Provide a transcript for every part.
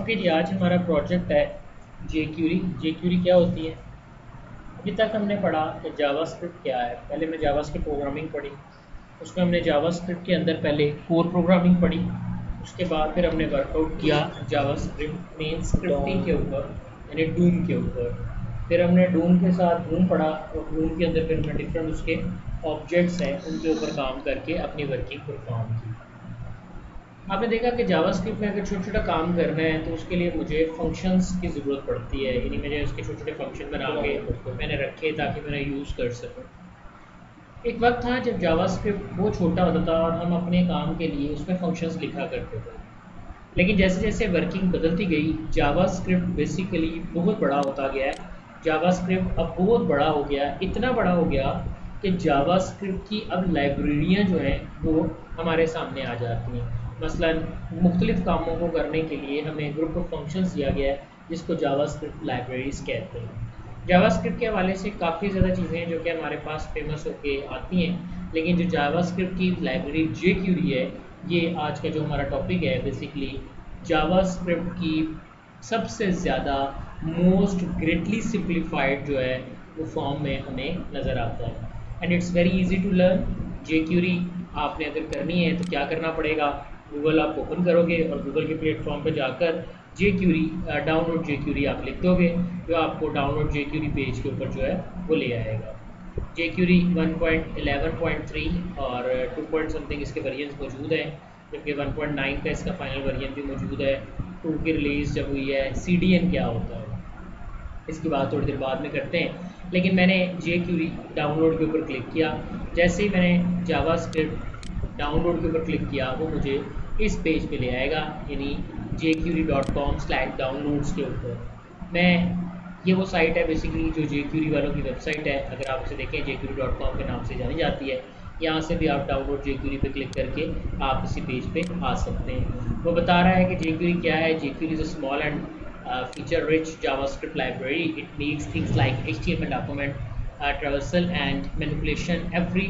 Okay जी, आज हमारा project है जेक्यूरी। जेक्यूरी क्या होती है? अभी तक हमने पढ़ा कि जावास्क्रिप्ट क्या है। पहले मैं जावास्क्रिप्ट प्रोग्रामिंग पढ़ी, उसमें हमने जावास्क्रिप्ट के अंदर पहले कोर प्रोग्रामिंग पढ़ी। उसके बाद फिर हमने वर्कआउट किया जावास्क्रिप्ट मेन स्क्रिप्टिंग के ऊपर, यानी डूम के ऊपर। फिर हमने डूम के साथ डूम पढ़ा और डूम के अंदर फिर हमने डिफरेंट उसके ऑब्जेक्ट्स हैं उनके ऊपर काम करके अपनी वर्किंग परफॉर्म की। आपने देखा कि जावास्क्रिप्ट में अगर छोटा छोटा काम करना है तो उसके लिए मुझे फंक्शंस की ज़रूरत पड़ती है, यानी मुझे उसके छोटे छोटे फंक्शन बना के मैंने रखे ताकि मैंने यूज़ कर सकूँ। एक वक्त था जब जावास्क्रिप्ट बहुत छोटा होता था और हम अपने काम के लिए उसमें फंक्शंस लिखा करते थे। लेकिन जैसे जैसे वर्किंग बदलती गई, जावास्क्रिप्ट बेसिकली बहुत बड़ा होता गया है। जावास्क्रिप्ट अब बहुत बड़ा हो गया, इतना बड़ा हो गया कि जावास्क्रिप्ट की अब लाइब्रेरियाँ जो हैं वो हमारे सामने आ जाती हैं। मसलन मुख्तलिफ़ कामों को करने के लिए हमें ग्रुप ऑफ फंक्शंस दिया गया है जिसको जावास्क्रिप्ट लाइब्रेरीज कहते हैं। जावास्क्रिप्ट के हवाले से काफ़ी ज़्यादा चीज़ें हैं जो कि हमारे पास फेमस होके आती हैं, लेकिन जो जावास्क्रिप्ट की लाइब्रेरी जेक्यूरी है, ये आज का जो हमारा टॉपिक है बेसिकली जावास्क्रिप्ट की सबसे ज़्यादा मोस्ट ग्रेटली सिंप्लीफाइड जो है वो फॉर्म में हमें नज़र आता है। And it's very easy to learn. JQuery आपने अगर करनी है तो क्या करना पड़ेगा, गूगल आप ओपन करोगे और गूगल के प्लेटफॉर्म पर जाकर जेक्यूरी डाउनलोड जेक्यूरी आप लिख दोगे, जो आपको डाउनलोड जेक्यूरी पेज के ऊपर जो है वो ले आएगा। जेक्यूरी 1.11.3 और 2 पॉइंट समथिंग इसके वेरिएंट्स मौजूद हैं, जबकि 1.9 का इसका फाइनल वेरिएंट भी मौजूद है। 2 की रिलीज़ जब हुई है। CDN क्या होता है इसकी बात थोड़ी देर बाद में करते हैं, लेकिन मैंने जेक्यूरी डाउनलोड के ऊपर क्लिक किया। जैसे ही मैंने जावास्क्रिप्ट डाउनलोड के ऊपर क्लिक किया वो मुझे इस पेज पे ले आएगा, यानी jquery.com/downloads के ऊपर। मैं ये वो साइट है बेसिकली जो jQuery वालों की वेबसाइट है। अगर आप इसे देखें jQuery.com के नाम से जानी जाती है। यहाँ से भी आप डाउनलोड jQuery पे क्लिक करके आप इसी पेज पे आ सकते हैं। वो बता रहा है कि jQuery क्या है। jQuery is a small and feature rich JavaScript library. It makes things like HTML document traversal and manipulation, every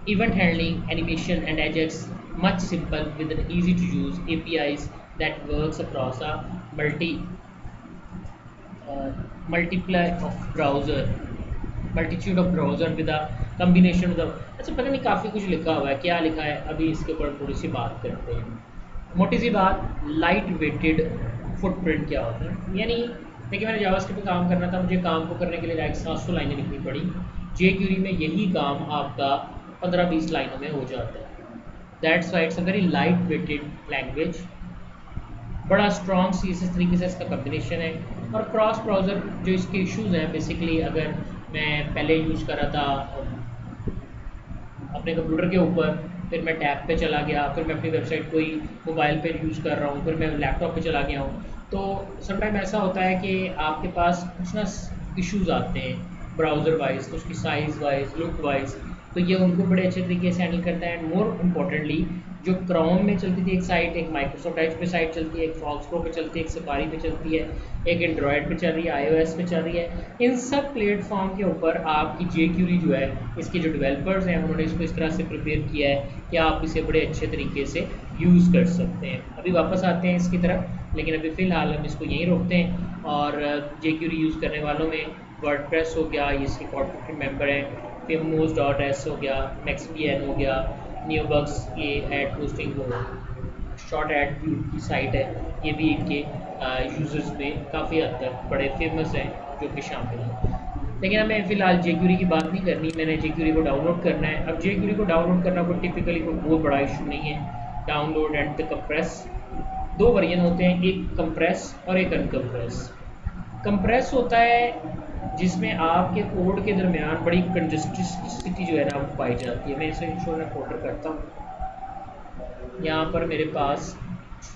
event handling, animation and Ajax much simple with an easy to use APIs that works across a multiply of browser multitude of browser with a combination of the. अच्छा, पता नहीं काफ़ी कुछ लिखा हुआ है, क्या लिखा है अभी इसके ऊपर थोड़ी सी बात करते हैं। मोटी सी बात, लाइट वेटेड फुटप्रिंट क्या होता है। यानी देखिए, मैंने जावास्क्रिप्ट पे काम करना था, मुझे काम को करने के लिए लाइक 700 लाइनें लिखनी पड़ी। जेक्यूरी में यही काम आपका 15-20 लाइनों में हो जाता है। That's why it's a very light weighted language. बड़ा स्ट्रॉन्ग सी इस तरीके से इसका कम्बिनेशन है। और क्रॉस ब्राउज़र जो इसके इश्यूज़ हैं, बेसिकली अगर मैं पहले यूज़ कर रहा था अपने कंप्यूटर के ऊपर, फिर मैं टैब पे चला गया, फिर मैं अपनी वेबसाइट कोई मोबाइल पे यूज़ कर रहा हूँ, फिर मैं लैपटॉप पे चला गया हूँ, तो समटाइम ऐसा होता है कि आपके पास कुछ ना इश्यूज़ आते हैं ब्राउज़र वाइज, तो उसकी साइज़ वाइज, लुक वाइज, तो ये उनको बड़े अच्छे तरीके से हैंडल करता है। एंड मोर इम्पॉर्टेंटली, जो क्रोम में चलती थी एक साइट, एक माइक्रोसॉफ्ट एज पे साइट चलती है, एक फॉक्स प्रो पे चलती है, एक सफारी पे चलती है, एक एंड्रॉयड पे चल रही है, iOS पे चल रही है, इन सब प्लेटफॉर्म के ऊपर आपकी जेक्यूरी जो है, इसके जो डेवलपर्स हैं उन्होंने इसको इस तरह से प्रिपेयर किया है कि आप इसे बड़े अच्छे तरीके से यूज़ कर सकते हैं। अभी वापस आते हैं इसकी तरफ, लेकिन अभी फ़िलहाल हम इसको यहीं रोकते हैं। और जेक्यूरी यूज़ करने वालों में वर्डप्रेस हो गया, ये इसके कॉर्पोरेट मेंबर हैं, Famous.s हो गया, MaxPN हो गया, न्यूबक्स, ये एड पोस्टिंग हो, शॉर्ट एड की साइट है, ये भी इनके यूज़र्स में काफ़ी हद तक बड़े फेमस हैं जो कि शामिल हैं। लेकिन हमें फ़िलहाल जेक्यूरी की बात नहीं करनी, मैंने जेक्यूरी को डाउनलोड करना है। अब जेक्यूरी को डाउनलोड करना कोई टिपिकली कोई बहुत बड़ा इशू नहीं है। डाउनलोड एंड द कंप्रेस, दो वर्जन होते हैं, एक कंप्रेस और एक अनकम्प्रेस। कंप्रेस होता है जिसमें आपके कोड के दरमियान बड़ी कंजस्टिसिटी जो है ना वो पाई जाती है। मैं इसे इंश्योर में फोल्डर करता हूँ। यहाँ पर मेरे पास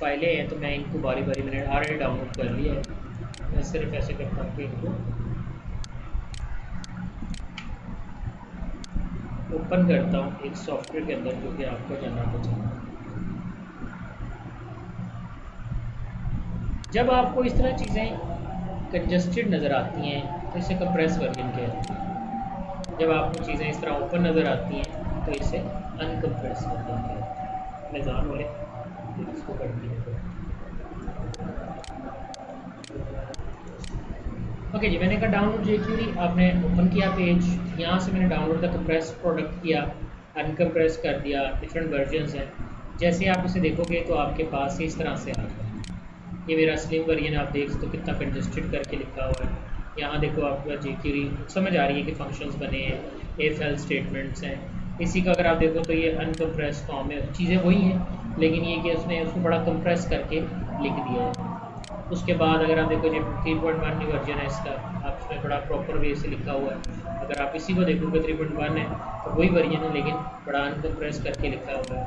फाइलें हैं तो मैं इनको बारी बारी मैंने ऑलरेडी डाउनलोड कर लिया है। मैं सिर्फ ऐसे करता हूँ कि इनको ओपन करता हूँ एक सॉफ्टवेयर के अंदर जो कि आपको जानना पड़ेगा। जब आपको इस तरह चीज़ें कंजस्टेड नज़र आती हैं तो इसे कंप्रेस वर्जन कहते हैं। जब आपको चीज़ें इस तरह ओपन नज़र आती हैं तो इसे अनकम्प्रेस वर्जन कहते हैं। मैं जान बोले इसको कर दिया। ओके जी, मैंने कहा डाउनलोड jQuery, आपने ओपन किया पेज, यहाँ से मैंने डाउनलोड द कंप्रेस प्रोडक्ट किया, अनकम्प्रेस कर दिया, डिफरेंट वर्जन्स हैं। जैसे आप इसे देखोगे तो आपके पास इस तरह से आ जाए। ये मेरा स्लिम वर्जन आप देख सकते हो कितना कंजस्टेड करके लिखा हुआ है। यहाँ देखो आपका jQuery समझ आ रही है कि फंक्शंस बने हैं, if else स्टेटमेंट्स हैं। इसी का अगर आप देखो तो ये अनकम्प्रेस फॉर्म है, चीज़ें वही हैं लेकिन ये कि उसने उसको बड़ा कंप्रेस करके लिख दिया है। उसके बाद अगर आप देखो जो 3.1 वर्जन है इसका, आप इसमें बड़ा प्रॉपर वे से लिखा हुआ है। अगर आप इसी को देखोगे 3.1 है तो वही वर्जन है लेकिन बड़ा अनकम्प्रेस करके लिखा हुआ है।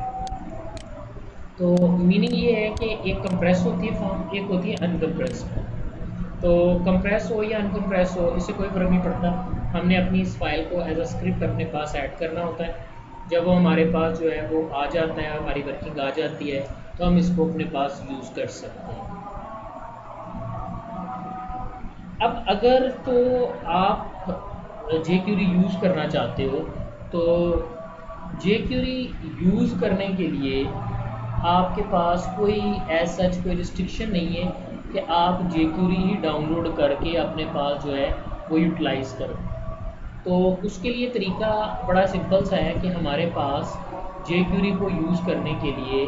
तो मीनिंग ये है कि एक कंप्रेस होती है फॉर्म, एक होती है अनकम्प्रेस फॉर्म। तो कंप्रेस हो या अनकम्प्रेस हो इससे कोई फ़र्क नहीं पड़ता, हमने अपनी इस फाइल को एज अ स्क्रिप्ट अपने पास ऐड करना होता है। जब वो हमारे पास जो है वो आ जाता है, हमारी वर्किंग आ जाती है, तो हम इसको अपने पास यूज़ कर सकते हैं। अब अगर तो आप jQuery यूज़ करना चाहते हो तो jQuery यूज़ करने के लिए आपके पास कोई एज सच कोई रिस्ट्रिक्शन नहीं है कि आप jQuery ही डाउनलोड करके अपने पास जो है वो यूटिलाइज़ करो। तो उसके लिए तरीका बड़ा सिंपल सा है कि हमारे पास jQuery को यूज़ करने के लिए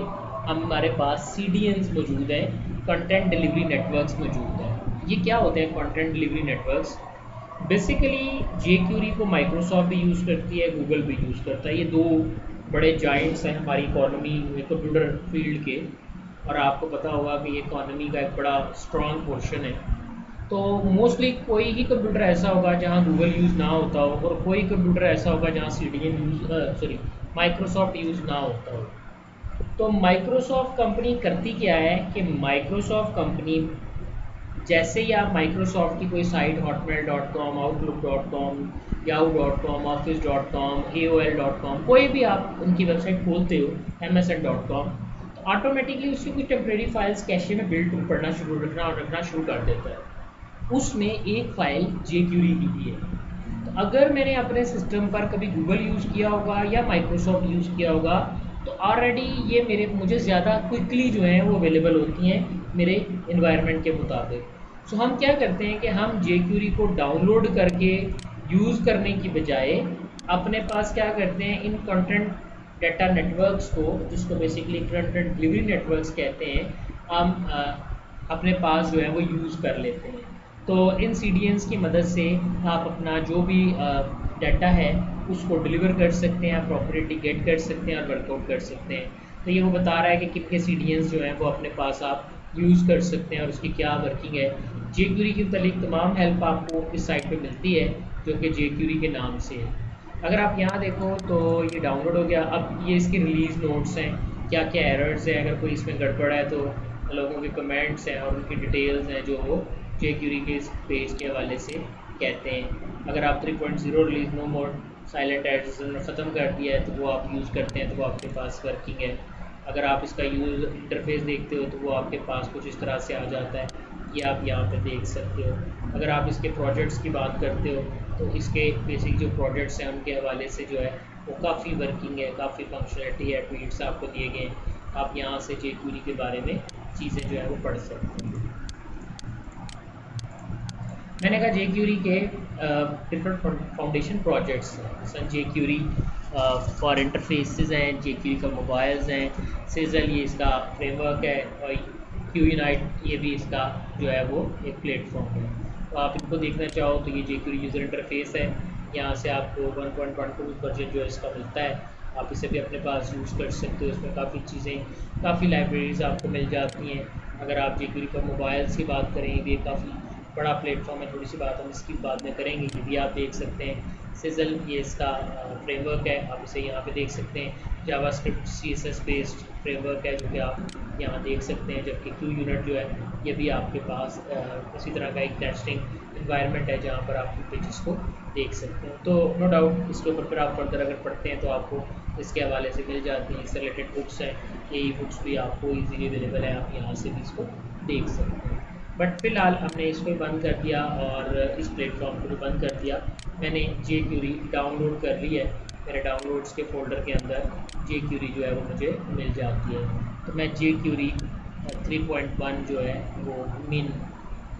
हमारे पास CDNs मौजूद हैं, कंटेंट डिलीवरी नेटवर्क्स मौजूद हैं। ये क्या होते हैं content delivery networks? Basically jQuery को माइक्रोसॉफ्ट भी यूज़ करती है, गूगल भी यूज़ करता है। ये दो बड़े जाइंट्स हैं हमारी इकोनॉमी में, कंप्यूटर फील्ड के, और आपको पता होगा कि ये इकोनॉमी का एक बड़ा स्ट्रॉन्ग पोर्शन है। तो मोस्टली कोई ही कंप्यूटर ऐसा होगा जहाँ गूगल यूज़ ना होता हो, और कोई कंप्यूटर ऐसा होगा जहाँ माइक्रोसॉफ्ट यूज़ ना होता हो। तो माइक्रोसॉफ्ट कंपनी करती क्या है कि माइक्रोसॉफ्ट कंपनी जैसे ही आप माइक्रोसॉफ्ट की कोई site hotmail.com, outlook.com, yahoo.com, office.com, aol.com, कोई भी आप उनकी वेबसाइट खोलते हो, msn.com, तो ऑटोमेटिकली उसकी कुछ टेम्प्रेरी फाइल्स कैशे में बिल्ड रखना शुरू कर देता है। उसमें एक फ़ाइल jQuery की भी है। तो अगर मैंने अपने सिस्टम पर कभी गूगल यूज़ किया होगा या माइक्रोसॉफ्ट यूज़ किया होगा तो ऑलरेडी ये मुझे ज़्यादा क्विकली जो है वो अवेलेबल होती हैं मेरे इन्वायरमेंट के मुताबिक। सो हम क्या करते हैं कि हम jQuery को डाउनलोड करके यूज़ करने की बजाय अपने पास क्या करते हैं, इन कंटेंट डाटा नेटवर्क्स को, जिसको बेसिकली कंटेंट डिलीवरी नेटवर्क्स कहते हैं, हम अपने पास जो है वो यूज़ कर लेते हैं। तो इन CDNs की मदद से आप अपना जो भी डाटा है उसको डिलीवर कर सकते हैं, आप प्रॉपर्टी गेट कर सकते हैं और वर्कआउट कर सकते हैं। तो ये वो बता रहा है कि कितने CDNs जो हैं वो अपने पास आप यूज़ कर सकते हैं और उसकी क्या वर्किंग है। jQuery की मतलब तमाम हेल्प आपको इस साइट पे मिलती है जो कि jQuery के नाम से है। अगर आप यहाँ देखो तो ये डाउनलोड हो गया। अब ये इसके रिलीज़ नोट्स हैं, क्या क्या एरर्स हैं, अगर कोई इसमें गड़बड़ है तो लोगों के कमेंट्स हैं और उनकी डिटेल्स हैं जो वो jQuery के इस पेज के हवाले से कहते हैं। अगर आप 3.0 रिलीज़ नो मोर साइलेंट एड्स ख़त्म कर दिया है तो वो आप यूज़ करते हैं तो वो आपके पास वर्किंग है। अगर आप इसका यूज़ इंटरफेस देखते हो तो वो आपके पास कुछ इस तरह से आ जाता है, ये आप यहाँ पे देख सकते हो। अगर आप इसके प्रोजेक्ट्स की बात करते हो तो इसके बेसिक जो प्रोजेक्ट्स हैं उनके हवाले से जो है वो काफ़ी वर्किंग है, काफ़ी फंक्शनलिटी है, ट्वीट्स आपको दिए गए हैं। आप यहाँ से jQuery के बारे में चीज़ें जो है वो पढ़ सकते हैं। मैंने कहा jQuery के डिफरेंट फाउंडेशन प्रोजेक्ट्स हैं, जैसे jQuery फॉर इंटरफेसेस हैं, jQuery का मोबाइल्स हैं, सिजल ये इसका फ्रेमवर्क है, और QUnite ये भी इसका जो है वो एक प्लेटफॉर्म है। तो आप इनको देखना चाहो तो ये jQuery यूज़र इंटरफेस है, यहाँ से आपको 1.12 वर्जन जो है इसका मिलता है, आप इसे भी अपने पास यूज़ कर सकते हो। इसमें काफ़ी चीज़ें, काफ़ी लाइब्रेरीज़ आपको मिल जाती हैं। अगर आप jQuery पर मोबाइल्स की बात करें, ये काफ़ी बड़ा प्लेटफॉर्म है, थोड़ी सी बात हम इसकी बाद में करेंगे, ये भी आप देख सकते हैं। सिजल ये इसका फ्रेमवर्क है, आप इसे यहाँ पे देख सकते हैं। जावास्क्रिप्ट CSS बेस्ड फ्रेमवर्क है जो कि आप यहाँ देख सकते हैं, जबकि QUnit जो है ये भी आपके पास इसी तरह का एक टेस्टिंग इन्वायरमेंट है जहाँ पर आप पेजेस को देख सकते हैं। तो नो डाउट इसके ऊपर फिर आप फर्दर अगर पढ़ते हैं तो आपको इसके हवाले से मिल जाती हैं। इससे रिलेटेड बुक्स हैं, ये बुक्स भी आपको ईजीली अवेलेबल है, आप यहाँ से भी इसको देख सकते हैं। बट फ़िलहाल हमने इसको बंद कर दिया और इस प्लेटफॉर्म को भी बंद कर दिया। मैंने jQuery डाउनलोड कर ली है, मेरे डाउनलोड्स के फ़ोल्डर के अंदर jQuery जो है वो मुझे मिल जाती है। तो मैं jQuery 3.1 जो है वो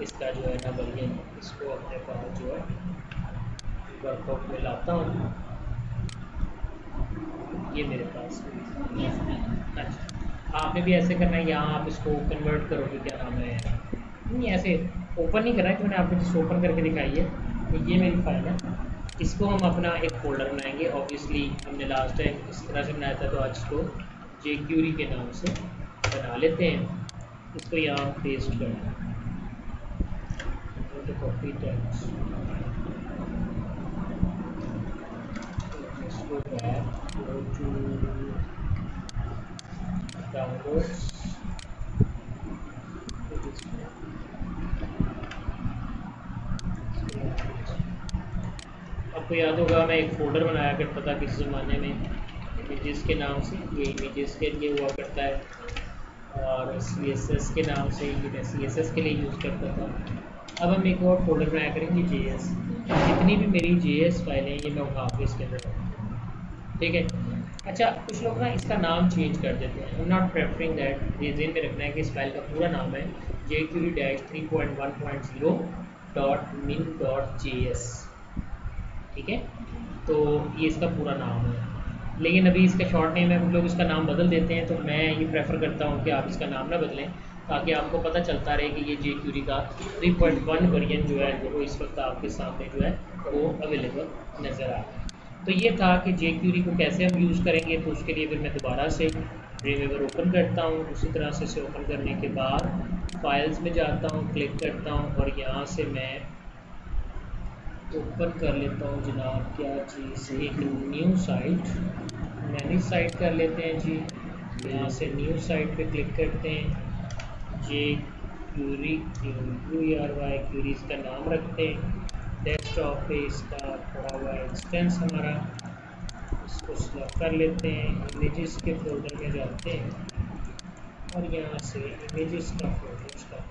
इसका जो है ना बलियन, इसको अपने पास जो है वर्कआउट में लाता हूँ। ये मेरे पास अच्छा, आपने भी ऐसे करना है, यहाँ आप इसको कन्वर्ट करोगे, क्या नाम है, नहीं ऐसे ओपन नहीं करना है कि मैंने आपको जिस ओपन करके दिखाई है। तो ये मेरी फाइल है, इसको हम अपना एक फोल्डर बनाएंगे। ऑब्वियसली हमने लास्ट टाइम इस तरह से बनाया था, तो आज इसको जेक्यूरी के नाम से बना लेते हैं। इसको यहाँ पेस्ट करना है, तो कॉपी टेक्स्ट, इसको बैक गो टू डाउनलोड्स। आपको याद होगा मैं एक फ़ोल्डर बनाया करता था किसी ज़माने में इमेजेस के नाम से, ये इमेजेस के लिए हुआ करता है, और CSS के नाम से ये मैं CSS के लिए यूज़ करता था। अब हम एक और फोल्डर बनाया करेंगे JS। जितनी भी मेरी JS फाइलें हैं ये मैं उठा के इसके अंदर रखूँगा, ठीक है। अच्छा, कुछ लोग ना इसका नाम चेंज कर देते हैं, I am not preferring that. ये ध्यान में रखना है कि इस फाइल का पूरा नाम है jQuery-3.1.0.min.js, ठीक है। तो ये इसका पूरा नाम है, लेकिन अभी इसका शॉर्ट नेम है, कुछ लोग इसका नाम बदल देते हैं, तो मैं ये प्रेफर करता हूँ कि आप इसका नाम ना बदलें, ताकि आपको पता चलता रहे कि ये जेक्यूरी का 3.1 वर्जन जो है वो इस वक्त आपके सामने जो है वो अवेलेबल नज़र आ रहा है। तो ये था कि जेक्यूरी को कैसे हम यूज़ करेंगे। तो उसके लिए फिर मैं दोबारा से ड्रीमवीवर ओपन करता हूँ, उसी तरह से इसे ओपन करने के बाद फाइल्स में जाता हूँ, क्लिक करता हूँ, और यहाँ से मैं ओपन कर लेता हूँ जनाब, क्या चीज़, एक न्यू साइट, मैनेज साइट कर लेते हैं जी। यहाँ से न्यू साइट पे क्लिक करते हैं, जे क्यूरी QURY क्यूरीज का नाम रखते हैं। डेस्कटॉप पे इसका पड़ा हुआ इंस्टेंस हमारा, इसको सिलेक्ट कर लेते हैं, इमेजेस के फोल्डर में जाते हैं, और यहाँ से इमेजेस का फोल्डर स्टार्ट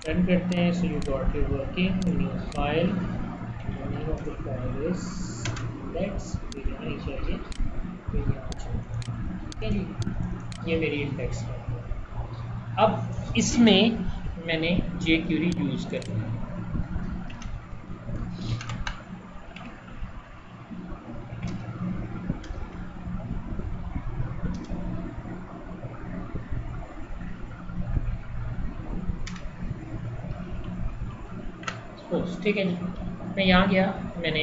रन करते हैं। So you got your working new file, name of the file is index, यहाँ नहीं चाहिए, फिर यहाँ चाहिए, ठीक है जी। ये मेरी इंडेक्स है। अब इसमें मैंने जेक्यूरी यूज़ करना है। ठीक है जी, मैं यहाँ गया, मैंने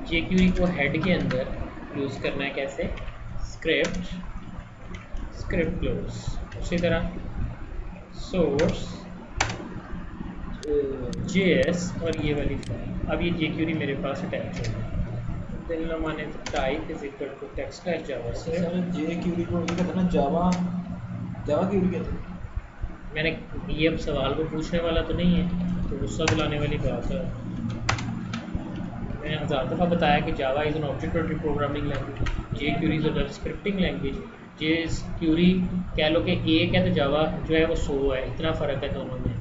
जेक्यूरी को हेड के अंदर यूज़ करना है, कैसे, स्क्रिप्ट क्लोज, उसी तरह सोर्स JS और ये वाली फाइल। अब ये जेक्यूरी मेरे पास अटैच है, दिल न माने तो type is equal to text का जावा से। सर जेक्यूरी को ये कहते हैं ना, जावा क्यूरी कहते हैं। मैंने ये अब सवाल को पूछने वाला तो नहीं है, तो गुस्सा दिलाने वाली बात है। मैंने हज़ार दफ़ा बताया कि Java is an object oriented programming language, jQuery is a scripting language. JQuery कह लो कि एक है, तो जावा जो है वो 100 है, इतना फ़र्क है दोनों में,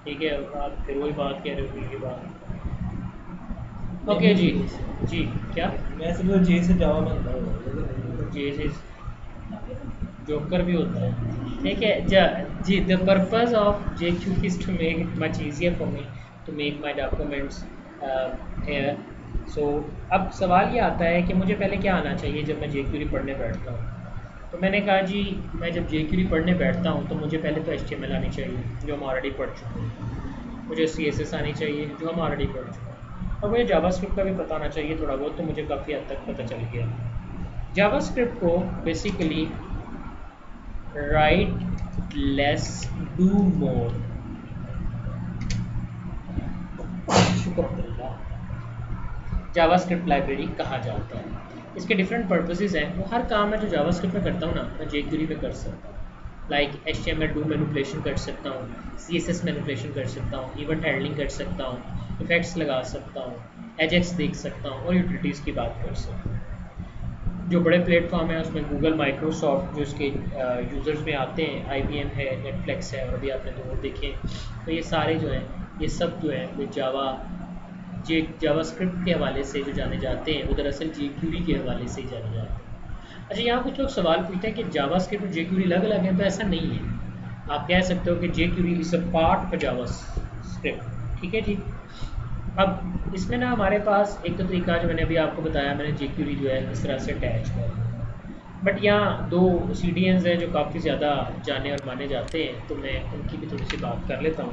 ठीक है। आप फिर वही बात कह रहे हो, ये बात, ओके जी। जी क्या, मैं समझ जे से जावा बनता है, जे से जोकर भी होता है, ठीक है जी। The purpose of JQ is to make it much easier for me to make my documents here. So अब सवाल ये आता है कि मुझे पहले क्या आना चाहिए जब मैं जेक्यूरी पढ़ने बैठता हूँ। तो मैंने कहा जी, मैं जब जेक्यूरी पढ़ने बैठता हूँ तो मुझे पहले तो HTML आनी चाहिए, जो हम ऑलरेडी पढ़ चुके हैं। मुझे CSS आनी चाहिए, जो हम ऑलरेडी पढ़ चुके हैं, और मुझे जावास्क्रिप्ट का भी पता होना चाहिए थोड़ा बहुत, तो मुझे काफ़ी हद तक पता चल गया। जावास्क्रिप्ट को basically right less do more, शुक्र जावास्क्रिप्ट लाइब्रेरी कहा जाता है। इसके डिफरेंट पर्पसेस हैं, वो हर काम है जो जावास्क्रिप्ट में करता हूँ ना, मैं जेक्यूरी में कर सकता हूँ। लाइक HTML डू मैनिपुलेशन कर सकता हूँ, CSS मैनिपुलेशन कर सकता हूँ, इवेंट हैंडलिंग कर सकता हूँ, इफेक्ट्स लगा सकता हूँ, एजेक्स देख सकता हूँ, और यूटिलिटीज़ की बात कर सकता हूँ। जो बड़े प्लेटफॉर्म हैं उसमें गूगल, माइक्रोसॉफ्ट, जो इसके यूज़र्स में आते हैं, IBM है, नेटफ्लिक्स है, और अभी आपने दो देखे, तो ये सारे जो हैं, ये सब जो है वो जावास्क्रिप्ट के हवाले से जो जाने जाते हैं, वो दरअसल जेक्यूरी के हवाले से ही जाने जाते हैं। अच्छा, यहाँ कुछ लोग सवाल पूछते हैं कि जावास्क्रिप्ट और जेक्यूरी अलग अलग हैं, तो ऐसा नहीं है। आप कह सकते हो कि jQuery is a part of JavaScript. ठीक है जी। अब इसमें ना हमारे पास एक तो तरीका जो मैंने अभी आपको बताया, मैंने jQuery जो है इस तरह से अटैच कर, बट यहाँ दो CDNs हैं जो काफ़ी ज़्यादा जाने और माने जाते हैं, तो मैं उनकी भी थोड़ी सी बात कर लेता हूँ।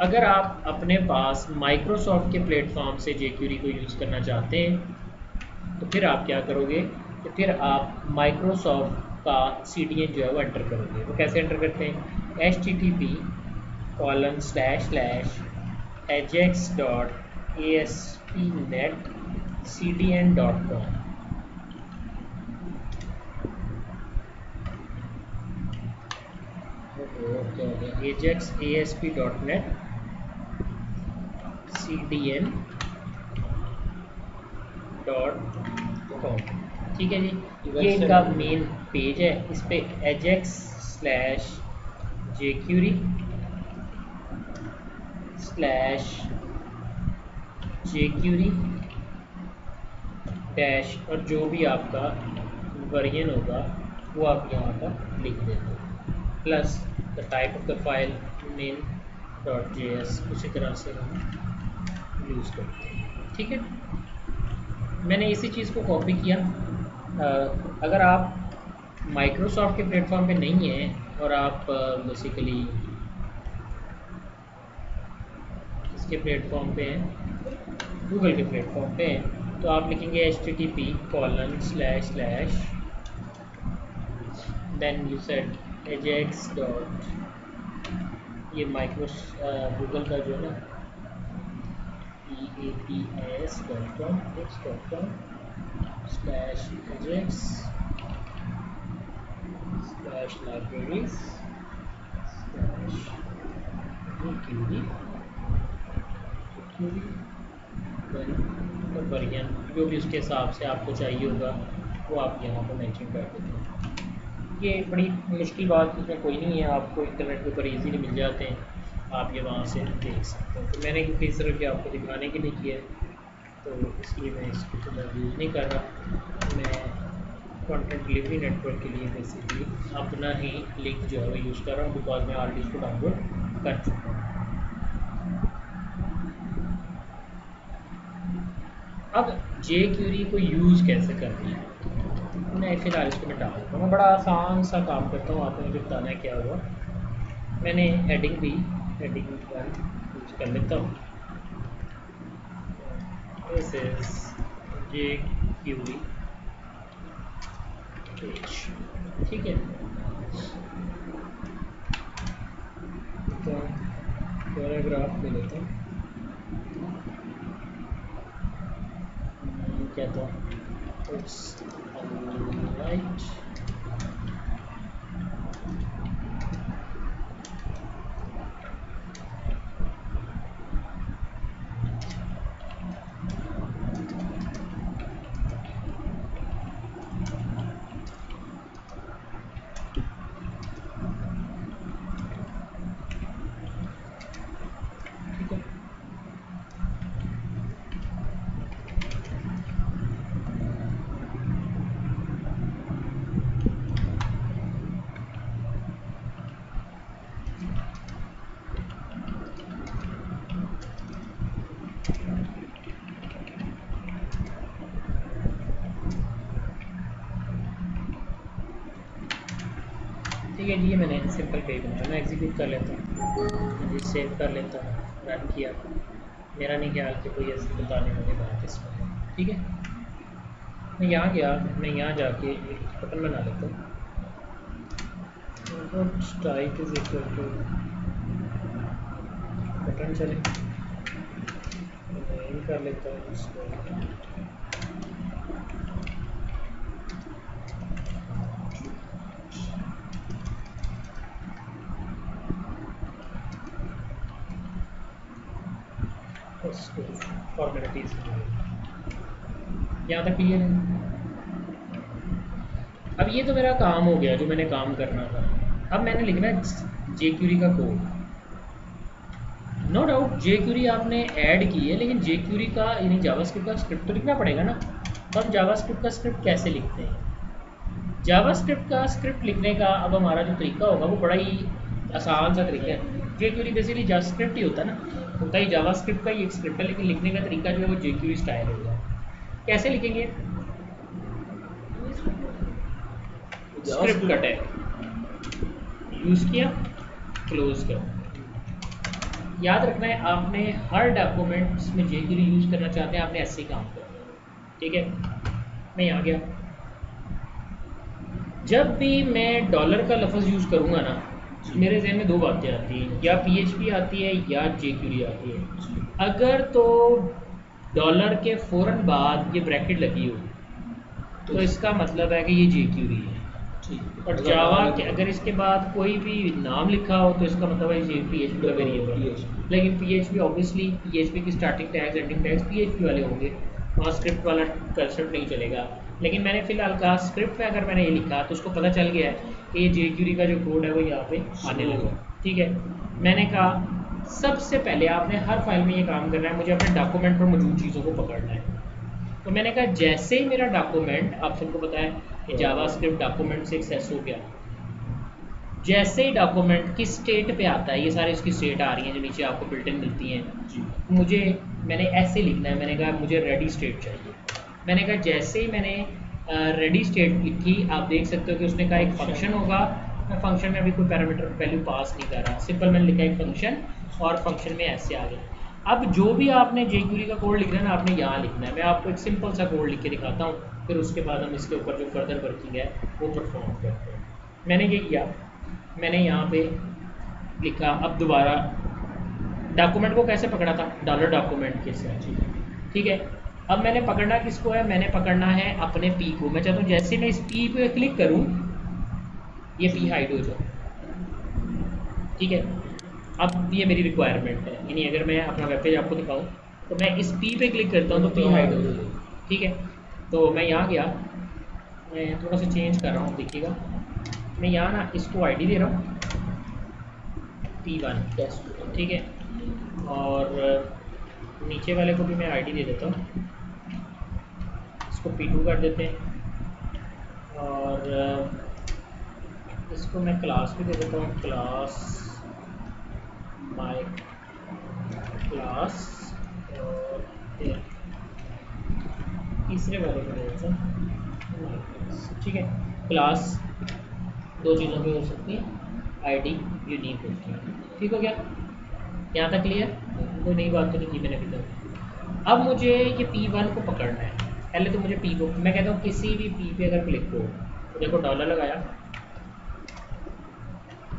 अगर आप अपने पास माइक्रोसॉफ्ट के प्लेटफॉर्म से jQuery को यूज़ करना चाहते हैं तो फिर आप क्या करोगे कि फिर आप माइक्रोसॉफ्ट का CDN जो है वो एंटर करोगे। वो कैसे एंटर करते हैं? http://ajax.aspnet.cdn.com। क्या हो गया? ajax.asp.net cdn.com। ठीक है जी। ये इनका मेन पेज है। इस पे ajax/jQuery डैश और जो भी आपका वर्जन होगा वो आप यहाँ पर लिख देते हो, plus the type of the file main.js उसी तरह से हम यूज़ करते हैं। ठीक है, मैंने इसी चीज़ को कॉपी किया। अगर आप माइक्रोसॉफ्ट के प्लेटफॉर्म पे नहीं हैं और आप बेसिकली इसके प्लेटफॉर्म पे हैं, गूगल के प्लेटफॉर्म पे हैं, तो आप लिखेंगे http:// then you set ajax dot, ये गूगल का जो है ना ajax/ajax/libraries/jQuery वर्जन जो भी उसके हिसाब से आपको चाहिए होगा वो आप यहाँ पर मेंशन कर देते हैं। ये बड़ी मुश्किल बात इसमें कोई नहीं है, आपको इंटरनेट के ऊपर ईजीली मिल जाते हैं, आप ये वहाँ से देख सकते हैं। तो मैंने क्योंकि इस तरह के आपको दिखाने के लिए किया है तो इसलिए मैं इसको तो यूज़ नहीं कर रहा। मैं कंटेंट डिलीवरी नेटवर्क के लिए बेसिकली अपना ही लिंक जो है वो यूज़ कर रहा हूँ, बिकॉज मैं ऑलरेडी इसको डाउनलोड कर चुका हूँ। अब jQuery को यूज़ कैसे करना है, मैं फ़िलहाल इसको मैं डाल देता हूँ। मैं बड़ा आसान सा काम करता हूँ, आपको मुझे बताना है क्या हुआ। मैंने हेडिंग 1 यूज़ कर लेता हूँ। This is jQuery page. ठीक है, तो पैराग्राफ ले लेता हूँ। कहता हूँ इट्स राइट ठीक है जी। मैंने सिंपल पेज बनाया, मैं एग्जीक्यूट कर लेता हूँ, मुझे सेव कर लेता हूँ, रन किया। मेरा नहीं ख्याल कि कोई ऐसी बताने वाली बात इसमें। ठीक है, मैं यहाँ गया, मैं यहाँ जाके एक बटन बना लेता हूँ, type is equal to button चले, मैं कर लेता हूँ इसको। फॉर्मेलिटीज यहाँ तक क्लियर है। अब ये तो मेरा काम हो गया जो मैंने काम करना था। अब मैंने लिखना है jQuery का कोड। नो डाउट jQuery आपने ऐड की है, लेकिन jQuery का यानी जावास्क्रिप्ट का स्क्रिप्ट तो लिखना पड़ेगा ना। तो हम जावास्क्रिप्ट का स्क्रिप्ट कैसे लिखते हैं? जावास्क्रिप्ट का स्क्रिप्ट लिखने का अब हमारा जो तरीका होगा वो बड़ा ही आसान सा तरीका है। जेक्यूरी बेसिकली जावास्क्रिप्ट ही होता है ना, होता ही जावास्क्रिप्ट का ही एक स्क्रिप्ट है, लेकिन लिखने का तरीका जो है वो जेक्यूरी स्टाइल होगा। कैसे लिखेंगे? स्क्रिप्ट का टैग यूज़ किया, क्लोज कर। याद रखना है आपने हर डॉक्यूमेंट्स में जेक्यूरी यूज़ करना चाहते हैं, आपने ऐसे ही काम करना। ठीक है, मैं यहाँ गया। जब भी मैं डॉलर का लफ्ज़ यूज़ करूँगा ना, मेरे जहन में दो बातें आती हैं, या PHP आती है या जेक्यूरी आती है। अगर तो डॉलर के फ़ौरन बाद ये ब्रैकेट लगी हो तो इसका मतलब है कि ये जेक्यूरी है। और जावा के अगर इसके बाद कोई भी नाम लिखा हो तो इसका मतलब है ये PHP का वेरिएबल है। लेकिन PHP ऑब्वियसली PHP की starting tags ending tags PHP वाले होंगे, वहाँ स्क्रिप्ट वाला कंसेप्ट नहीं चलेगा। लेकिन मैंने फिलहाल कहा स्क्रिप्ट में अगर मैंने ये लिखा तो उसको पता चल गया है कि ये जेक्यूरी का जो कोड है वो यहाँ पे आने लगा। ठीक है, मैंने कहा सबसे पहले आपने हर फाइल में ये काम करना है, मुझे अपने डॉक्यूमेंट पर मौजूद चीज़ों को पकड़ना है। तो मैंने कहा जैसे ही मेरा डॉक्यूमेंट, आप सबको पता है कि जावास्क्रिप्ट डॉक्यूमेंट से एक्सेस हो गया, जैसे ही डॉक्यूमेंट किस स्टेट पे आता है, ये सारी इसकी स्टेट आ रही हैं जो नीचे आपको बिल्ट-इन मिलती हैं। मैंने ऐसे लिखना है, मैंने कहा मुझे रेडी स्टेट चाहिए। मैंने कहा जैसे ही मैंने रेडी स्टेट लिखी, आप देख सकते हो कि उसने कहा एक फंक्शन होगा। मैं फंक्शन में अभी कोई पैरामीटर वैल्यू पास नहीं कर रहा, सिंपल मैंने लिखा एक फंक्शन और फंक्शन में ऐसे आ गया। अब जो भी आपने जेक्यूरी का कोड लिखना है ना, आपने यहाँ लिखना है। मैं आपको एक सिंपल सा कोड लिख के दिखाता हूँ, फिर उसके बाद हम इसके ऊपर जो फर्दर वर्किंग है वो परफॉर्म करते हैं। मैंने ये किया, मैंने यहाँ पे लिखा। अब दोबारा डॉक्यूमेंट को कैसे पकड़ा था, डॉलर डॉक्यूमेंट के साथ। ठीक है, अब मैंने पकड़ना किसको है, मैंने पकड़ना है अपने पी को। मैं चाहता हूँ जैसे मैं इस पी पे क्लिक करूँ ये पी हाइड हो जाए। ठीक है, अब ये मेरी रिक्वायरमेंट है, यानी अगर मैं अपना वेब पेज आपको दिखाऊँ तो मैं इस पी पे क्लिक करता हूँ तो पी हाइड हो जाए। ठीक है, तो मैं यहाँ गया, मैं थोड़ा सा चेंज कर रहा हूँ, देखिएगा मैं यहाँ ना इसको आईडी दे रहा हूँ P1। ठीक है, और नीचे वाले को भी मैं आईडी दे देता हूँ, इसको P2 कर देते हैं। और इसको मैं क्लास भी दे देता हूँ, क्लास माय क्लास। और तीसरे वाले को दे देता हूँ। ठीक है, क्लास दो चीज़ों पे हो सकती है, आईडी यूनिक होती है। ठीक हो गया, यहाँ तक क्लियर? कोई नई बात तो नहीं की मैंने अभी तक। अब मुझे ये P1 को पकड़ना है। पहले तो मुझे P को, मैं कहता हूँ किसी भी P पे अगर क्लिक हो तो देखो डॉलर लगाया,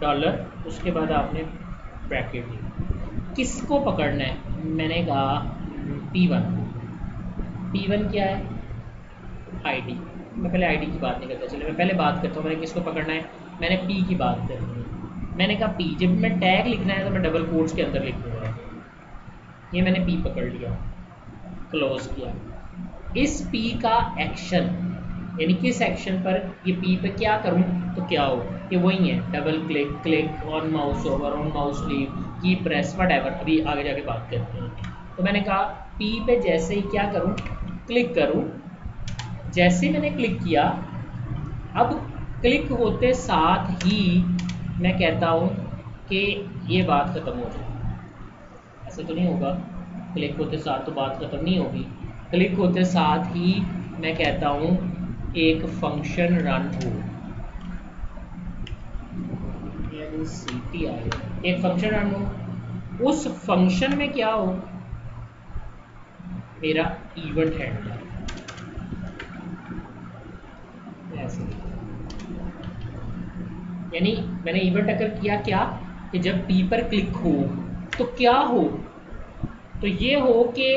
डॉलर, उसके बाद आपने ब्रैकेट दी। किसको पकड़ना है? मैंने कहा P1। P1 क्या है? आईडी। मैं पहले आईडी की बात नहीं करता, चलिए मैं पहले बात करता हूँ मैंने किसको पकड़ना है। मैंने P की बात करनी है। मैंने कहा P, जब मैं टैग लिखना है तो मैं डबल कोट्स के अंदर लिखूँगा। ये मैंने P पकड़ लिया, क्लोज किया। इस P का एक्शन, यानी किस एक्शन पर ये P पे क्या करूँ तो क्या हो, ये वही है, double click, click on mouse over, on mouse leave, की प्रेस, वट एवर। अभी आगे जाके बात करते हैं। तो मैंने कहा P पे जैसे ही क्या करूँ, क्लिक करूँ। जैसे मैंने क्लिक किया, अब क्लिक होते साथ ही मैं कहता हूँ कि ये बात ख़त्म हो जाए। ऐसे तो नहीं होगा, क्लिक होते साथ तो बात ख़त्म नहीं होगी। क्लिक होते साथ ही मैं कहता हूँ एक फंक्शन रन हो, यानी CTI, एक फंक्शन रन हो। उस फंक्शन में क्या हो, मेरा इवेंट हैंडलर। यानी मैंने इवेंट अगर किया क्या कि जब P पर क्लिक हो तो क्या हो, तो ये हो कि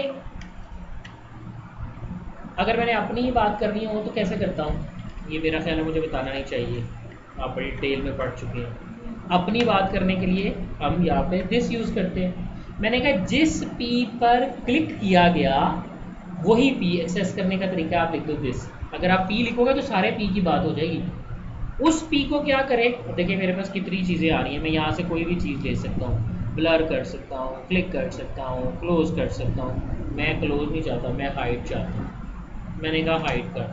अगर मैंने अपनी ही बात करनी हो तो कैसे करता हूँ, ये मेरा ख्याल है मुझे बताना नहीं चाहिए, आप बड़ी डिटेल में पढ़ चुके हैं। अपनी बात करने के लिए हम यहाँ पे दिस यूज़ करते हैं। मैंने कहा जिस P पर क्लिक किया गया वही P, एक्सेस करने का तरीका आप लिख दो दिस। अगर आप P लिखोगे तो सारे P की बात हो जाएगी। उस P को क्या करें, देखिए मेरे पास कितनी चीज़ें आ रही हैं, मैं यहाँ से कोई भी चीज़ ले सकता हूँ, ब्लर कर सकता हूँ, क्लिक कर सकता हूँ, क्लोज कर सकता हूँ। मैं क्लोज नहीं चाहता, मैं हाइड चाहता हूँ। मैंने कहा हाइड कर,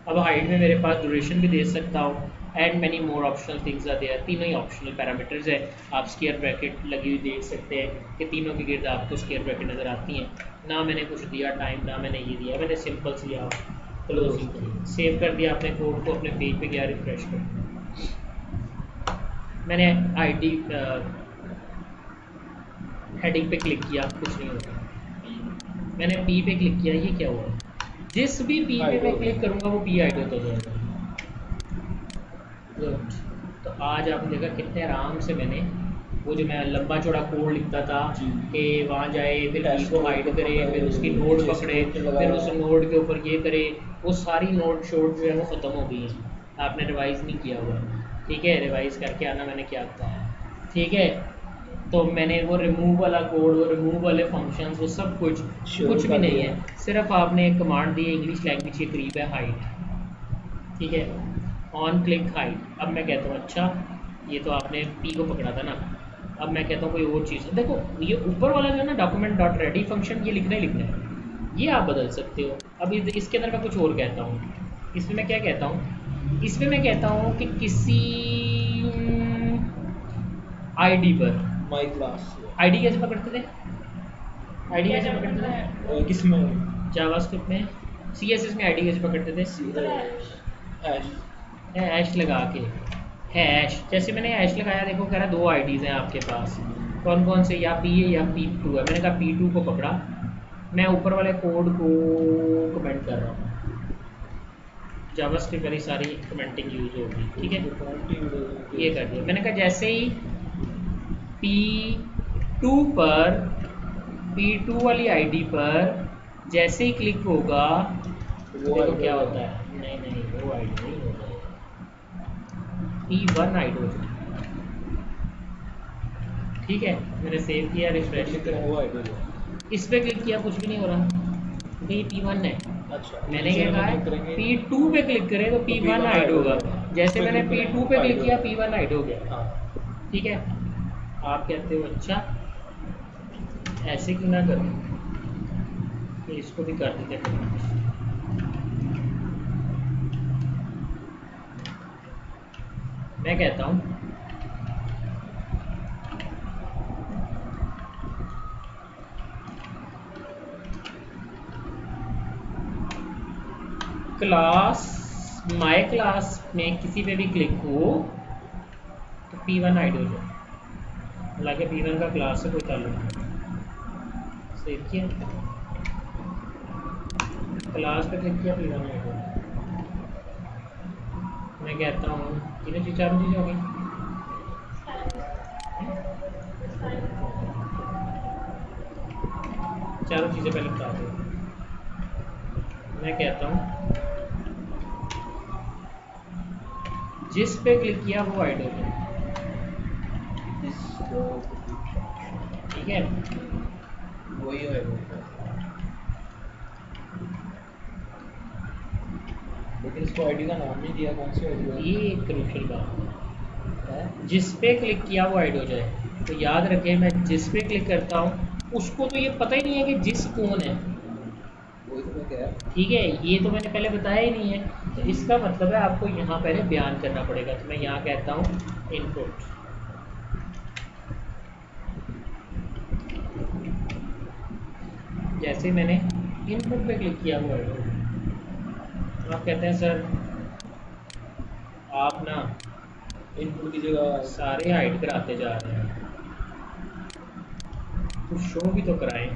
अब हाइट में मेरे पास ड्यूरेशन भी दे सकता हूँ and many more optional things are there. तीनों ही ऑप्शनल पैरामीटर्स है। आप स्क्वायर ब्रैकेट लगी हुई देख सकते हैं कि तीनों के गिर्द आपको स्क्वायर ब्रैकेट नज़र आती हैं। ना मैंने कुछ दिया टाइम, ना मैंने ये दिया, मैंने सिंपल सी आप क्लोजिंग की, सेव कर दिया अपने कोड को, अपने पेज पे गया, रिफ्रेश कर दिया। मैंने आईडी हेडिंग पे क्लिक किया, कुछ नहीं होता। मैंने पी पे क्लिक किया, ये क्या हुआ? जिस भी पी पे मैं क्लिक करूंगा वो पी आईडी हो जाएगा। गुड। तो आज आपने देखा कितने आराम से मैंने वो जो मैं लंबा चौड़ा कोड लिखता था कि वहाँ जाए, फिर पी को हाइड करे, फिर उसकी नोड पकड़े, फिर उस नोड के ऊपर ये करे, वो सारी नोड शोड जो है वो ख़त्म हो गई है। आपने रिवाइज़ नहीं किया हुआ, ठीक है? रिवाइज़ करके आना मैंने क्या बताया, ठीक है? तो मैंने वो रिमूव वाला कोड, वो रिमूव वाले फंक्शंस, वो सब कुछ भी नहीं है। सिर्फ आपने एक कमांड दी है, इंग्लिश लैंग्वेज के करीब है, हाइड, ठीक है? On click hide. अब मैं कहता हूँ अच्छा, ये तो आपने पी को पकड़ा था ना, अब मैं कहता हूँ कोई और चीज़। देखो ये ऊपर वाला जो है ना डॉक्यूमेंट डॉट रेडी फंक्शन, ये लिखना ही लिखना है, ये आप बदल सकते हो। अब इसके अंदर मैं कुछ और कहता हूँ। इसमें मैं क्या कहता हूँ? इसमें मैं कहता हूँ कि किसी आईडी पर, माई क्लास आईडी कैसे पकड़ते थे? आईडी कैसे पकड़ते थे किसमें? जावास्क्रिप्ट में? सीएसएस में आईडी कैसे पकड़ते थे? हैश हैश लगा के। हैश, जैसे मैंने हैश लगाया, देखो कह रहा 2 आईडीज़ हैं आपके पास, कौन कौन से? या पी है या P2 है। मैंने कहा P2 को पकड़ा, मैं ऊपर वाले कोड को कमेंट कर रहा हूँ। जावास्क्रिप्ट वाली सारी कमेंटिंग यूज होगी, ठीक है? ये कर दिया मैंने कहा जैसे ही P2 पर, P2 वाली आईडी पर जैसे ही क्लिक होगा, देखो क्या होता है। नहीं नहीं, वो आईडी नहीं होगा, P1 आईडी हो जाएगी, ठीक है? मैंने सेव किया, रिफ्रेश किया, इस पे क्लिक किया, कुछ भी नहीं हो रहा, क्योंकि ये P1 है। अच्छा, मैंने क्या कहा है? P2 पे क्लिक करें तो P1 हाइड होगा। जैसे मैंने P2 पे क्लिक किया, P1 हाइड हो गया, ठीक है? आप कहते हो अच्छा ऐसे क्यों ना करो, तो इसको भी कर देते हैं। मैं कहता हूँ क्लास, माय क्लास में किसी पे भी क्लिक हो तो P1 हाइड हो जाए, हालांकि P1 का क्लास से कोई ताल्लुक नहीं। सेव किया, क्लास पे क्लिक किया, P1 हाइड हो गया। मैं कहता हूँ तीनों चारों चीज़ें हो गई। चारों चीज़ें पहले बता दो। मैं कहता हूँ जिस पे क्लिक किया वो हाइड हो जाए, ठीक है? वही है। लेकिन इसको आईडी का नाम नहीं दिया, कौन सी आईडी है? ये एक क्रूशियल बात है, जिस पे क्लिक किया वो हाइड हो जाए। तो याद रखें, मैं जिस पे क्लिक करता हूँ उसको तो ये पता ही नहीं है कि जिस कौन है, वही तो मैं कह रहा हूँ। ठीक है? ये तो मैंने पहले बताया ही नहीं है, तो इसका मतलब है आपको यहाँ पहले बयान करना पड़ेगा। तो मैं यहाँ कहता हूँ इनपुट, जैसे मैंने इनपुट पे क्लिक किया हुआ है, आप कहते हैं सर आप ना इनपुट की जगह सारे हाइड कराते जा रहे हैं, कुछ शो भी तो कराएं।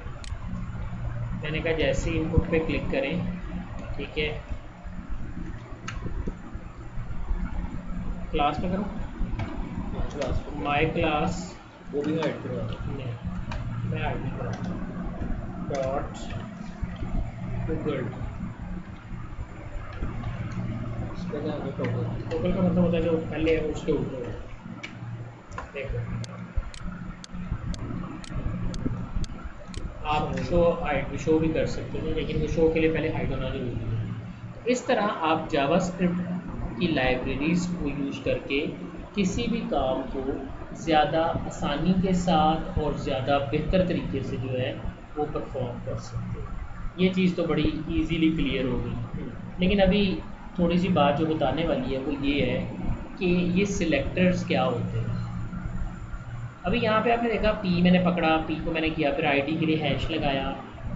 मैंने कहा जैसे इनपुट पे क्लिक करें, ठीक है? क्लास पे करो, क्लास माय क्लास, वो भी ऐड करवा नहीं मैं हाइड नहीं करा, डॉट गूगल। इसका क्या है? टॉगल गूगल का मतलब होता है जो पहले है उसके ऊपर है। देखो आप शो भी कर सकते हो, लेकिन वो शो के लिए पहले हाइड होना जरूरी है। तो इस तरह आप जावास्क्रिप्ट की लाइब्रेरीज को यूज़ करके किसी भी काम को ज़्यादा आसानी के साथ और ज़्यादा बेहतर तरीके से जो है वो परफॉर्म कर सकते हो। ये चीज़ तो बड़ी इजीली क्लियर होगी, लेकिन अभी थोड़ी सी बात जो बताने वाली है वो ये है कि ये सिलेक्टर्स क्या होते हैं। अभी यहाँ पे आपने देखा पी मैंने पकड़ा, पी को मैंने किया, फिर आईडी के लिए हैश लगाया,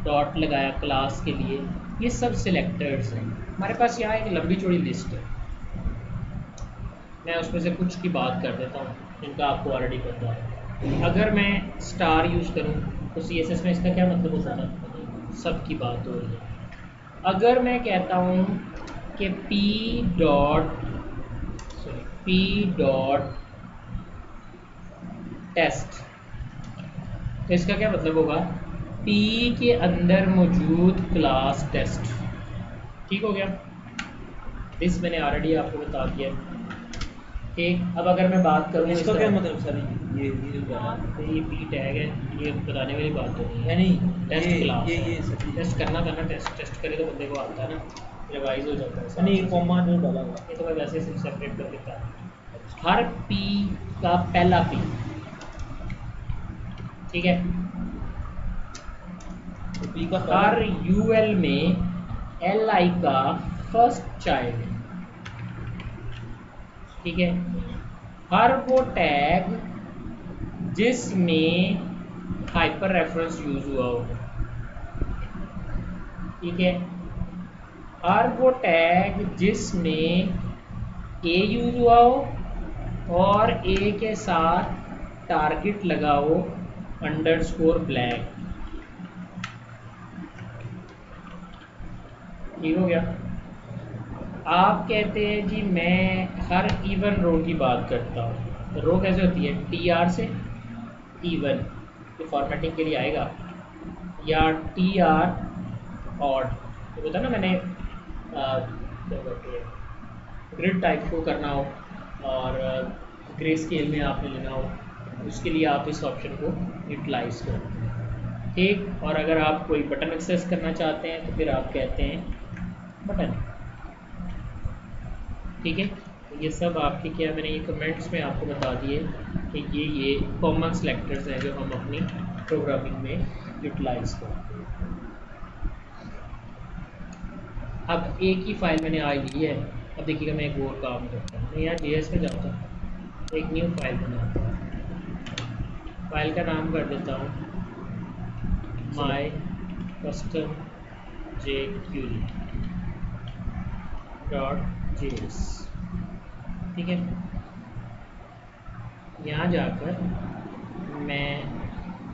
डॉट लगाया क्लास के लिए, ये सब सिलेक्टर्स हैं। हमारे पास यहाँ एक लंबी चौड़ी लिस्ट है, मैं उसमें से कुछ की बात कर देता हूँ जिनका आपको ऑलरेडी पता है। अगर मैं स्टार यूज़ करूँ तो CSS में इसका क्या मतलब होता है, सब की बात हो रही है। अगर मैं कहता हूँ कि पी डॉट टेस्ट, तो इसका क्या मतलब होगा, P के अंदर मौजूद क्लास टेस्ट। ठीक हो गया, दिस मैंने ऑलरेडी आपको बता दिया। ठीक, अब अगर मैं बात करूँ इसका क्या मतलब सर, ये तो ये पी टैग है, ये बताने वाली बात तो नहीं है। नहीं टेस्ट ये क्लास ये है, ये सर, टेस्ट करना था ना, टेस्ट करे तो बंदे को आता है ना, रिवाइज हो जाता है। नहीं कॉमा जो डाला हुआ, ये तो मैं वैसे सिर्फ सेपरेट कर देता हूँ। हर पी का पहला पी, ठीक है, तो पी का हर यूएल में LI का फर्स्ट चाइल्ड है, ठीक है। हर वो टैग जिसमें हाइपर रेफरेंस यूज हुआ हो, ठीक है। हर वो टैग जिसमें ए यूज हुआ हो और ए के साथ टारगेट लगा हो अंडरस्कोर ब्लैक, ठीक हो गया। आप कहते हैं जी मैं हर इवन रो की बात करता हूँ, तो रो कैसे होती है, TR से इवन, जो फॉर्मेटिंग के लिए आएगा, या TR ऑड, तो होता है ना, मैंने क्या कहते हैं, ग्रिड टाइप को करना हो और ग्रे स्केल में आपने लेना हो, उसके लिए आप इस ऑप्शन को यूटिलाइज करते हैं, ठीक। और अगर आप कोई बटन एक्सेस करना चाहते हैं तो फिर आप कहते हैं बटन, ठीक है। तो ये सब आपके क्या, मैंने ये कमेंट्स में आपको बता दिए कि ये कॉमन सेलेक्टर्स हैं जो हम अपनी प्रोग्रामिंग में यूटिलाइज करते हैं। अब एक ही फाइल मैंने आज ली है, अब देखिएगा मैं एक और काम करता हूँ, मैं यहाँ JS में जाता हूँ, एक न्यू फाइल बनाता हूँ, फाइल का नाम कर देता हूँ माई कस्टम jQuery .js, ठीक है। यहाँ जाकर मैं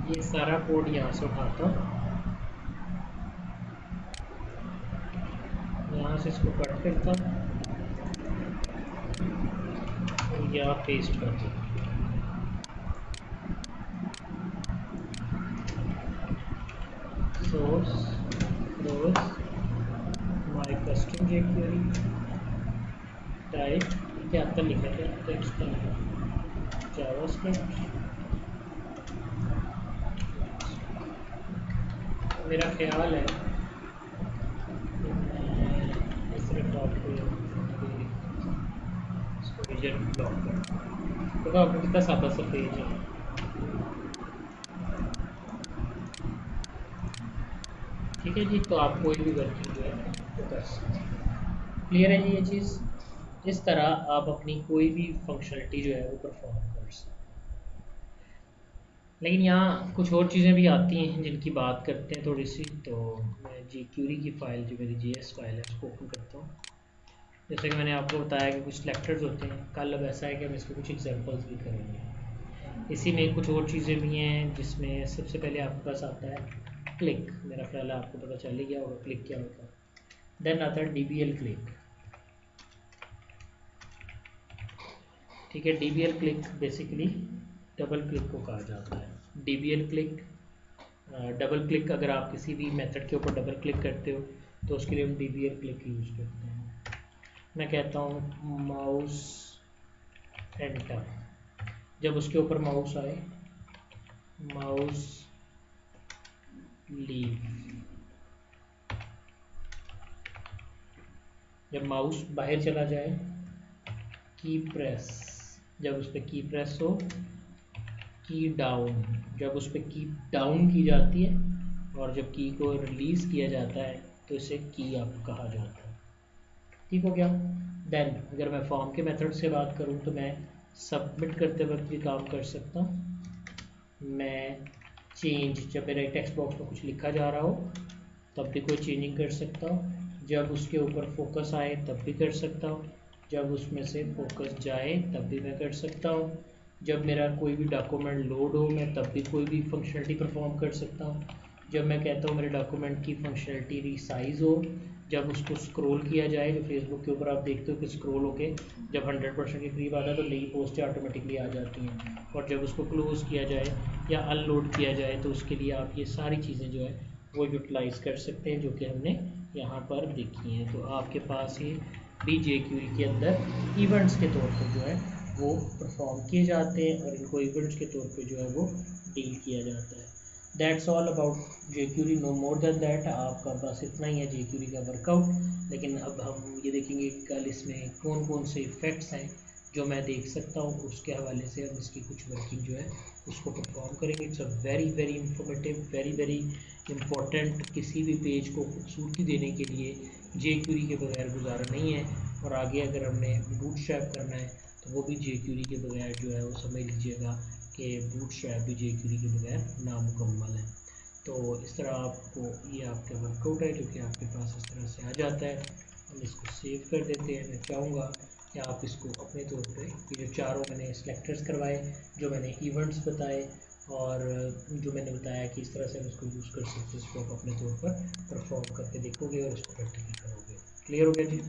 ये सारा कोड यहाँ से उठाता हूँ, यहाँ से इसको कट करता हूँ या पेस्ट करता हूँ। सोर्स रोज माई कस्टम jQuery टाइप, क्या आता लिखा है, टेक्स्ट का जावास्क्रिप्ट। मेरा ख्याल है कि मैं सिर्फ आपको इसको रिजल्ट ब्लॉक कर, तो आपको कितना सादा सा पेज है, ठीक है जी। तो आप कोई भी वर्किंग जो है वो कर सकते हैं। क्लियर है जी ये चीज़, इस तरह आप अपनी कोई भी फंक्शनलिटी जो है वो परफॉर्म कर सकते हैं। लेकिन यहाँ कुछ और चीज़ें भी आती हैं जिनकी बात करते हैं थोड़ी सी, तो मैं jQuery की फ़ाइल जो मेरी JS फाइल है उसको ओपन करता हूँ। जैसे कि मैंने आपको बताया कि कुछ सेलेक्टर्स होते हैं, कल अब ऐसा है कि हम इसके कुछ एग्जांपल्स भी करेंगे। इसी में कुछ और चीज़ें भी हैं जिसमें सबसे पहले आपके पास आता है क्लिक, मेरा ख्याल है आपको पता चल ही गया होगा क्लिक क्या होता है। देन आता है DBL क्लिक, ठीक है। DBL click basically double click को कहा जाता है। DBL क्लिक डबल क्लिक, अगर आप किसी भी मेथड के ऊपर डबल क्लिक करते हो तो उसके लिए हम DBL क्लिक यूज़ करते हैं। मैं कहता हूँ माउस एंटर, जब उसके ऊपर माउस आए माउस लीव, जब माउस बाहर चला जाए की प्रेस, जब उस पर की प्रेस हो की डाउन, जब उस पर की डाउन की जाती है, और जब की को रिलीज़ किया जाता है तो इसे की अप कहा जाता है। ठीक हो गया। देन अगर मैं फॉर्म के मेथड से बात करूँ तो मैं सबमिट करते वक्त भी काम कर सकता हूँ। मैं चेंज, जब मेरे टेक्स्ट बॉक्स में कुछ लिखा जा रहा हो तब भी कोई चेंजिंग कर सकता हूँ। जब उसके ऊपर फोकस आए तब भी कर सकता हूँ। जब उसमें से फोकस जाए तब भी मैं कर सकता हूँ। जब मेरा कोई भी डॉक्यूमेंट लोड हो मैं तब भी कोई भी फंक्शनलिटी परफॉर्म कर सकता हूँ। जब मैं कहता हूँ मेरे डॉक्यूमेंट की फंक्शनलिटी रिसाइज हो, जब उसको स्क्रॉल किया जाए, जो फेसबुक के ऊपर आप देखते हो कि स्क्रॉल होके जब 100% के करीब आता है तो नई पोस्टें ऑटोमेटिकली आ जाती हैं, और जब उसको क्लोज़ किया जाए या अनलोड किया जाए तो उसके लिए आप ये सारी चीज़ें जो है वो यूटिलाइज़ कर सकते हैं, जो कि हमने यहाँ पर देखी हैं। तो आपके पास ये भी jQuery के अंदर इवेंट्स के तौर पर जो है वो परफॉर्म किए जाते हैं और इनको इवेंट्स के तौर पे जो है वो डील किया जाता है। That's all about jQuery, no more than that. आपका बस इतना ही है jQuery का वर्कआउट। लेकिन अब हम ये देखेंगे कि कल इसमें कौन कौन से इफ़ेक्ट्स हैं जो मैं देख सकता हूँ, उसके हवाले से हम इसकी कुछ वर्किंग जो है उसको परफॉर्म करेंगे। It's a very very informative, very very important. किसी भी पेज को खूबसूरती देने के लिए jQuery के बगैर गुजारा नहीं है। और आगे अगर हमने बूटस्ट्रैप करना है तो वो भी jQuery के बगैर जो है वो समझ लीजिएगा कि बूटस्ट्रैप भी jQuery के बगैर नामुकम्मल है। तो इस तरह आपको ये आपका वर्कआउट है जो कि आपके पास इस तरह से आ जाता है। हम इसको सेव कर देते हैं। मैं चाहूँगा कि आप इसको अपने तौर पे ये जो चारों मैंने सेलेक्टर्स करवाए, जो मैंने इवेंट्स बताए और जो मैंने बताया कि इस तरह से हम इसको यूज़ कर सकते हैं, इसको आप अपने तौर पर परफॉर्म करके देखोगे और इसको प्रैक्टिकली करोगे। क्लियर हो गया जी?